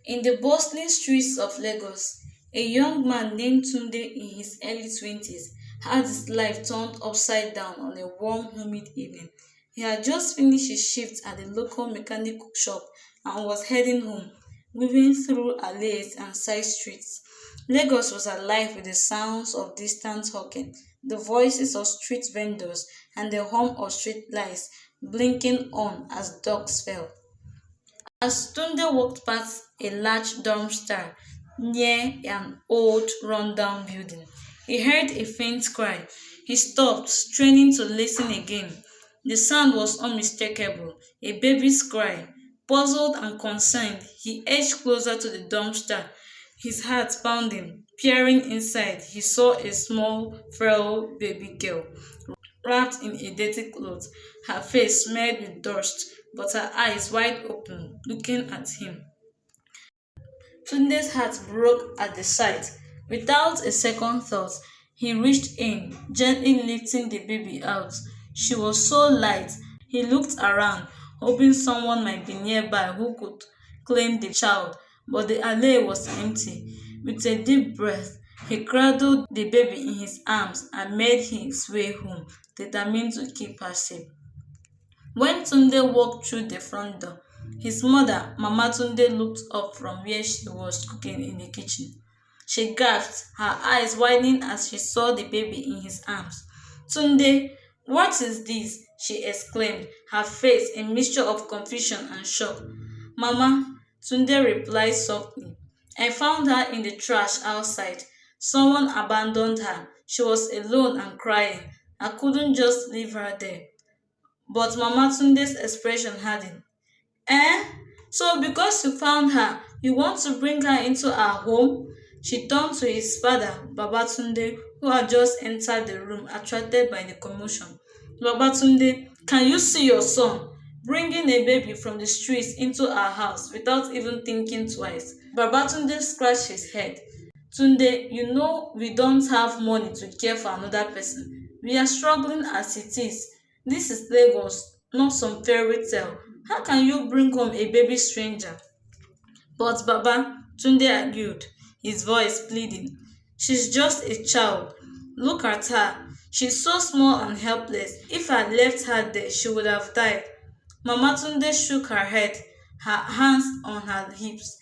In the bustling streets of Lagos, a young man named Tunde in his early 20s had his life turned upside down on a warm, humid evening. He had just finished his shift at the local mechanic shop and was heading home, moving through alleys and side streets. Lagos was alive with the sounds of distant hawking, the voices of street vendors, and the hum of street lights blinking on as dusk fell. As Tunde walked past a large dumpster near an old rundown building, he heard a faint cry. He stopped, straining to listen again. The sound was unmistakable, a baby's cry. Puzzled and concerned, he edged closer to the dumpster, his heart pounding. Peering inside, he saw a small, frail baby girl wrapped in a dirty cloth, her face smeared with dust, but her eyes wide open, looking at him. Tunde's heart broke at the sight. Without a second thought, he reached in, gently lifting the baby out. She was so light. He looked around, hoping someone might be nearby who could claim the child, but the alley was empty. With a deep breath, he cradled the baby in his arms and made his way home, determined to keep her safe. When Tunde walked through the front door, his mother, Mama Tunde, looked up from where she was cooking in the kitchen. She gasped, her eyes widening as she saw the baby in his arms. Tunde, what is this? She exclaimed, her face a mixture of confusion and shock. Mama, Tunde replied softly. I found her in the trash outside. Someone abandoned her. She was alone and crying. I couldn't just leave her there. But Mama Tunde's expression hardened. Eh? So because you found her, you want to bring her into our home? She turned to his father, Babatunde, who had just entered the room, attracted by the commotion. Babatunde, can you see your son bringing a baby from the streets into our house without even thinking twice? Babatunde scratched his head. Tunde, you know we don't have money to care for another person. We are struggling as it is. This is Lagos, not some fairy tale. How can you bring home a baby stranger? But Baba, Tunde argued, his voice pleading. She's just a child. Look at her. She's so small and helpless. If I had left her there, she would have died. Mama Tunde shook her head, her hands on her hips.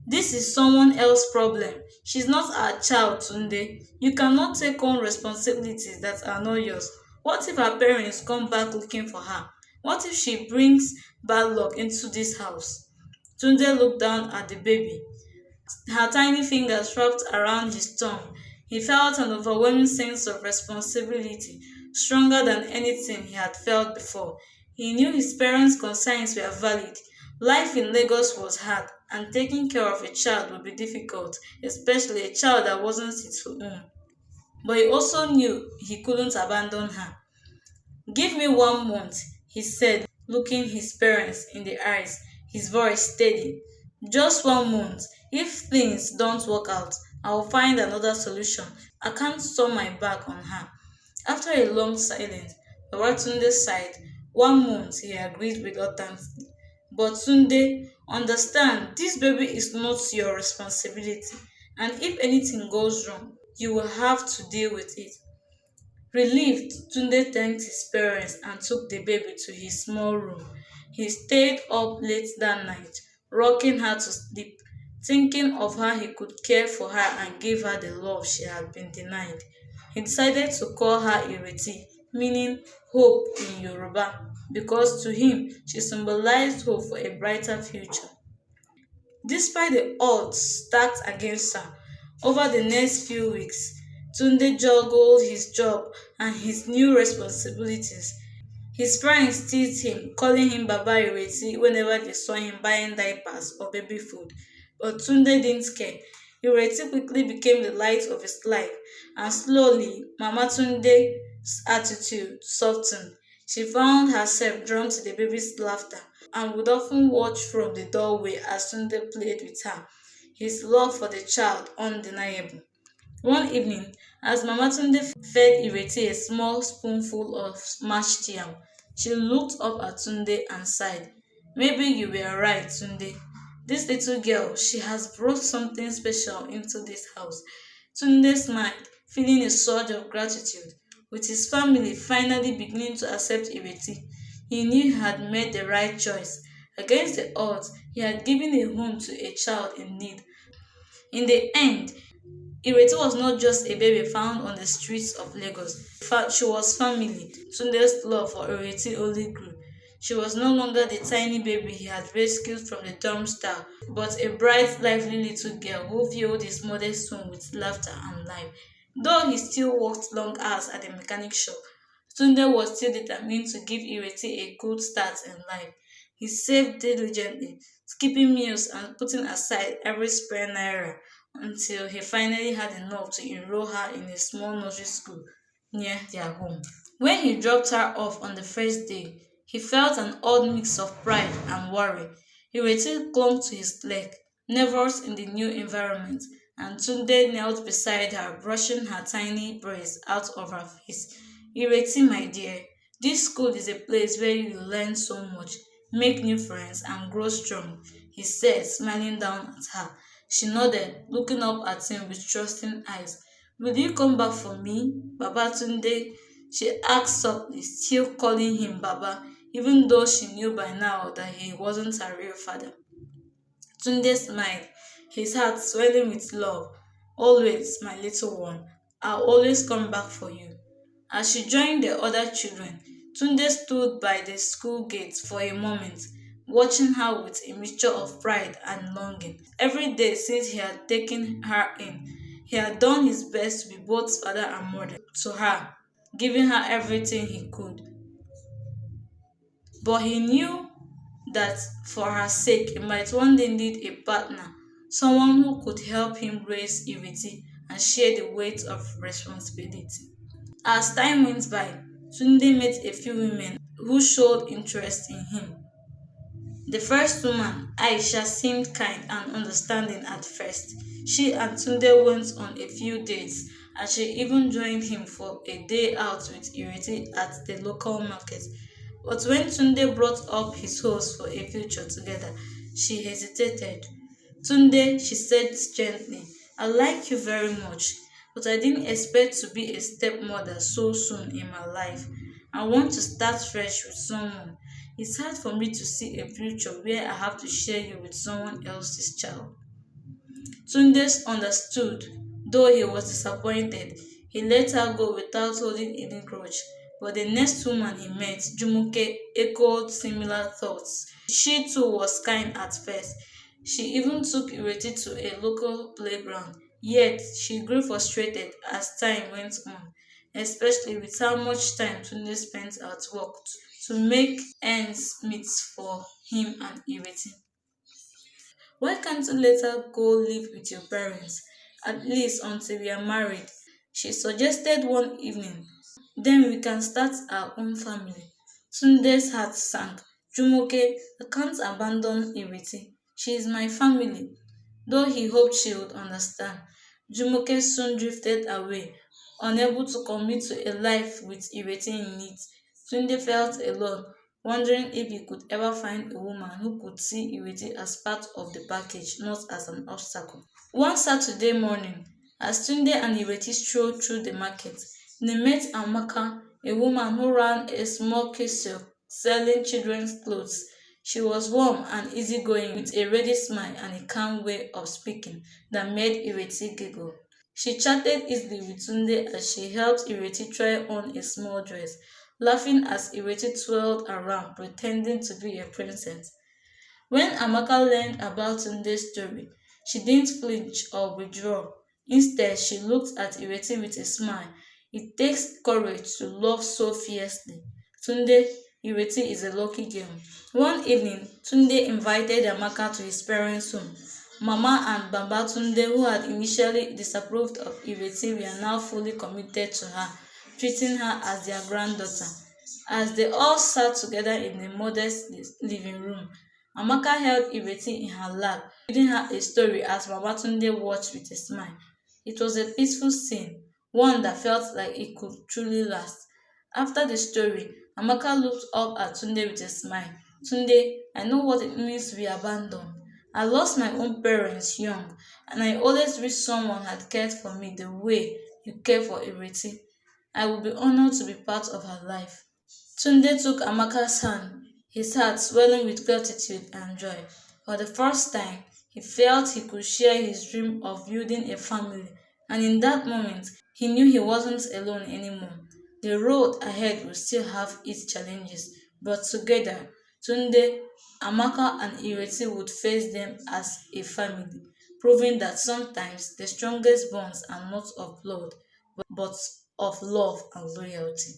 This is someone else's problem. She's not our child, Tunde. You cannot take on responsibilities that are not yours. What if her parents come back looking for her? What if she brings bad luck into this house? Tunde looked down at the baby, her tiny fingers wrapped around his tongue. He felt an overwhelming sense of responsibility, stronger than anything he had felt before. He knew his parents' concerns were valid. Life in Lagos was hard, and taking care of a child would be difficult, especially a child that wasn't his own. But he also knew he couldn't abandon her. Give me 1 month, he said, looking his parents in the eyes, his voice steady. Just 1 month. If things don't work out, I will find another solution. I can't turn my back on her. After a long silence, Babatunde sighed. 1 month, he agreed reluctantly. But Tunde, understand, this baby is not your responsibility, and if anything goes wrong, you will have to deal with it. Relieved, Tunde thanked his parents and took the baby to his small room. He stayed up late that night, rocking her to sleep, thinking of how he could care for her and give her the love she had been denied. He decided to call her Ireti, meaning hope in Yoruba, because to him she symbolized hope for a brighter future. Despite the odds stacked against her, over the next few weeks, Tunde juggled his job and his new responsibilities. His friends teased him, calling him Baba Ireti whenever they saw him buying diapers or baby food. But Tunde didn't care. Ireti quickly became the light of his life, and slowly Mama Tunde's attitude softened. She found herself drawn to the baby's laughter and would often watch from the doorway as Tunde played with her, his love for the child undeniable. One evening, as Mama Tunde fed Ireti a small spoonful of mashed yam, she looked up at Tunde and sighed. Maybe you were right, Tunde. This little girl, she has brought something special into this house. Tunde smiled, feeling a surge of gratitude. With his family finally beginning to accept Ireti, he knew he had made the right choice. Against the odds, he had given a home to a child in need. In the end, Ireti was not just a baby found on the streets of Lagos. In fact, she was family. Tunde's love for Ireti only grew. She was no longer the tiny baby he had rescued from the dumpster, but a bright, lively little girl who filled his mother's home with laughter and life. Though he still worked long hours at the mechanic shop, Tunde was still determined to give Ireti a good start in life. He saved diligently, skipping meals and putting aside every spare naira until he finally had enough to enroll her in a small nursery school near their home. When he dropped her off on the first day, he felt an odd mix of pride and worry. Ireti clung to his leg, nervous in the new environment, and Tunde knelt beside her, brushing her tiny braids out of her face. Ireti, my dear, this school is a place where you learn so much, make new friends, and grow strong, he said, smiling down at her. She nodded, looking up at him with trusting eyes. Will you come back for me, Baba Tunde? She asked softly, still calling him Baba, even though she knew by now that he wasn't her real father. Tunde smiled, his heart swelling with love. Always, my little one. I'll always come back for you. As she joined the other children, Tunde stood by the school gate for a moment, watching her with a mixture of pride and longing. Every day since he had taken her in, he had done his best to be both father and mother to her, giving her everything he could. But he knew that for her sake he might one day need a partner, someone who could help him raise Ireti and share the weight of responsibility. As time went by, Tunde met a few women who showed interest in him. The first woman, Aisha, seemed kind and understanding at first. She and Tunde went on a few dates, and she even joined him for a day out with Ireti at the local market. But when Tunde brought up his hopes for a future together, she hesitated. Tunde, she said gently, I like you very much, but I didn't expect to be a stepmother so soon in my life. I want to start fresh with someone. It's hard for me to see a future where I have to share you with someone else's child. Tunde understood, though he was disappointed. He let her go without holding any grudge. But the next woman he met, Jumuke, echoed similar thoughts. She too was kind at first. She even took Ireti to a local playground. Yet she grew frustrated as time went on, especially with how much time Tunde spent at work to make ends meet for him and Ireti. Why can't you let her go live with your parents, at least until we are married? She suggested one evening. Then we can start our own family. Tunde's heart sank. Jumoke, I can't abandon Ireti. She is my family. Though he hoped she would understand, Jumoke soon drifted away, unable to commit to a life with Ireti in it. Tunde felt alone, wondering if he could ever find a woman who could see Ireti as part of the package, not as an obstacle. One Saturday morning, as Tunde and Ireti strolled through the market, they met Amaka, a woman who ran a small kiosk selling children's clothes. She was warm and easygoing with a ready smile and a calm way of speaking that made Ireti giggle. She chatted easily with Tunde as she helped Ireti try on a small dress, laughing as Ireti twirled around pretending to be a princess. When Amaka learned about Tunde's story, she didn't flinch or withdraw. Instead, she looked at Ireti with a smile. It takes courage to love so fiercely. Tunde, Ireti is a lucky girl. One evening, Tunde invited Amaka to his parents' home. Mama and Baba Tunde, who had initially disapproved of Ireti, were now fully committed to her, treating her as their granddaughter. As they all sat together in the modest living room, Amaka held Ireti in her lap, reading her a story as Baba Tunde watched with a smile. It was a peaceful scene, one that felt like it could truly last. After the story, Amaka looked up at Tunde with a smile. Tunde, I know what it means to be abandoned. I lost my own parents young, and I always wish someone had cared for me the way you care for Ireti. I would be honored to be part of her life. Tunde took Amaka's hand, his heart swelling with gratitude and joy. For the first time, he felt he could share his dream of building a family, and in that moment, he knew he wasn't alone anymore. The road ahead would still have its challenges, but together, Tunde, Amaka, and Ireti would face them as a family, proving that sometimes the strongest bonds are not of blood, but of love and loyalty.